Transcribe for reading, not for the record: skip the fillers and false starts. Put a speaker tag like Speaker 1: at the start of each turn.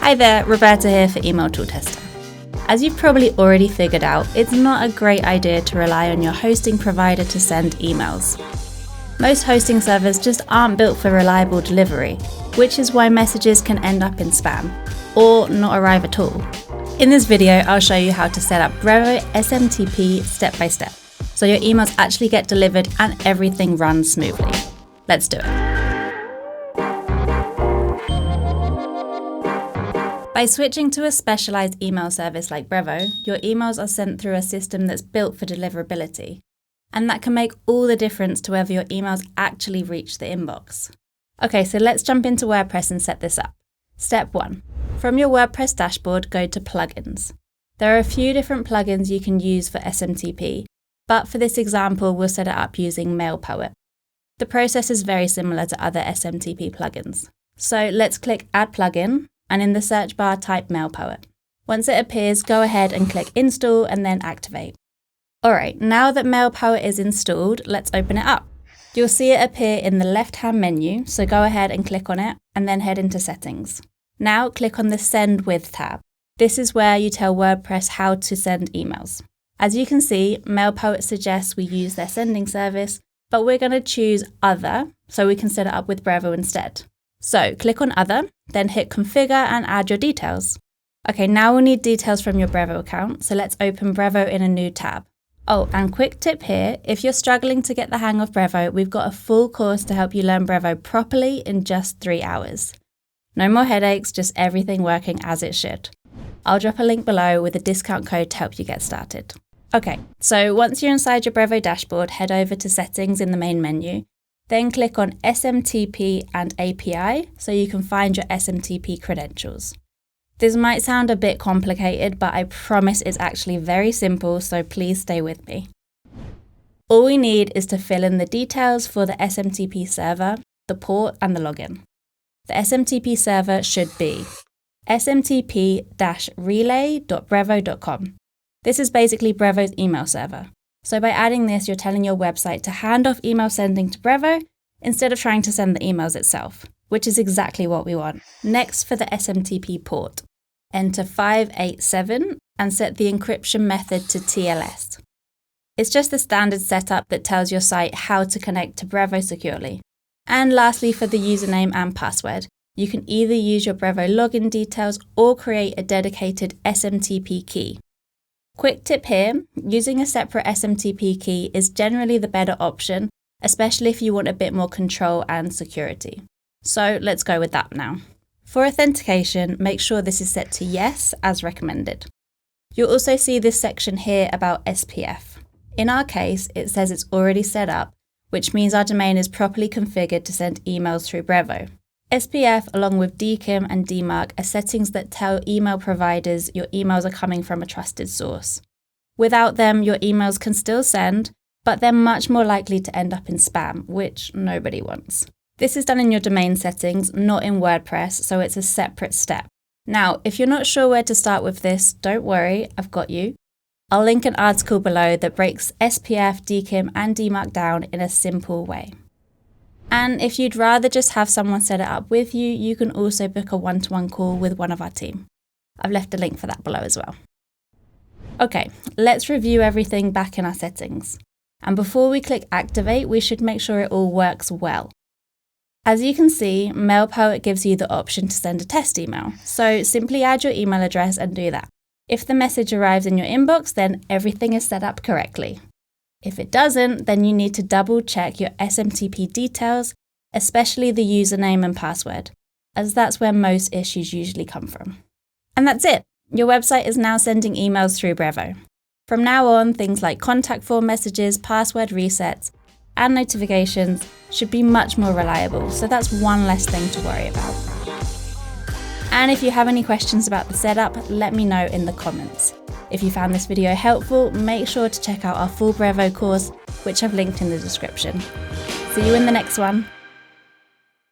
Speaker 1: Hi there, Roberta here for Email Tool Tester. As you've probably already figured out, it's not a great idea to rely on your hosting provider to send emails. Most hosting servers just aren't built for reliable delivery, which is why messages can end up in spam, or not arrive at all. In this video, I'll show you how to set up Brevo SMTP step by step, so your emails actually get delivered and everything runs smoothly. Let's do it. By switching to a specialized email service like Brevo, your emails are sent through a system that's built for deliverability, and that can make all the difference to whether your emails actually reach the inbox. Okay, so let's jump into WordPress and set this up. Step 1. From your WordPress dashboard, go to Plugins. There are a few different plugins you can use for SMTP, but for this example, we'll set it up using MailPoet. The process is very similar to other SMTP plugins. So let's click Add Plugin, and in the search bar type MailPoet. Once it appears, go ahead and click Install and then Activate. Alright, now that MailPoet is installed, let's open it up. You'll see it appear in the left-hand menu, so go ahead and click on it and then head into Settings. Now click on the Send With tab. This is where you tell WordPress how to send emails. As you can see, MailPoet suggests we use their sending service, but we're going to choose Other, so we can set it up with Brevo instead. So click on Other, then hit Configure and add your details. Okay, now we'll need details from your Brevo account, so let's open Brevo in a new tab. Oh, and quick tip here, if you're struggling to get the hang of Brevo, we've got a full course to help you learn Brevo properly in just 3 hours. No more headaches, just everything working as it should. I'll drop a link below with a discount code to help you get started. Okay, so once you're inside your Brevo dashboard, head over to Settings in the main menu. Then click on SMTP and API so you can find your SMTP credentials. This might sound a bit complicated, but I promise it's actually very simple, so please stay with me. All we need is to fill in the details for the SMTP server, the port, and the login. The SMTP server should be smtp-relay.brevo.com. This is basically Brevo's email server. So by adding this, you're telling your website to hand off email sending to Brevo instead of trying to send the emails itself, which is exactly what we want. Next, for the SMTP port, enter 587 and set the encryption method to TLS. It's just the standard setup that tells your site how to connect to Brevo securely. And lastly, for the username and password, you can either use your Brevo login details or create a dedicated SMTP key. Quick tip here, using a separate SMTP key is generally the better option, especially if you want a bit more control and security. So let's go with that now. For authentication, make sure this is set to yes as recommended. You'll also see this section here about SPF. In our case, it says it's already set up, which means our domain is properly configured to send emails through Brevo. SPF along with DKIM and DMARC are settings that tell email providers your emails are coming from a trusted source. Without them, your emails can still send, but they're much more likely to end up in spam, which nobody wants. This is done in your domain settings, not in WordPress, so it's a separate step. Now, if you're not sure where to start with this, don't worry, I've got you. I'll link an article below that breaks SPF, DKIM and DMARC down in a simple way. And if you'd rather just have someone set it up with you, you can also book a one-to-one call with one of our team. I've left a link for that below as well. Okay, let's review everything back in our settings. And before we click Activate, we should make sure it all works well. As you can see, MailPoet gives you the option to send a test email. So simply add your email address and do that. If the message arrives in your inbox, then everything is set up correctly. If it doesn't, then you need to double check your SMTP details, especially the username and password, as that's where most issues usually come from. And that's it. Your website is now sending emails through Brevo. From now on, things like contact form messages, password resets, and notifications should be much more reliable, so that's one less thing to worry about. And if you have any questions about the setup, let me know in the comments. If you found this video helpful, make sure to check out our full Brevo course, which I've linked in the description. See you in the next one.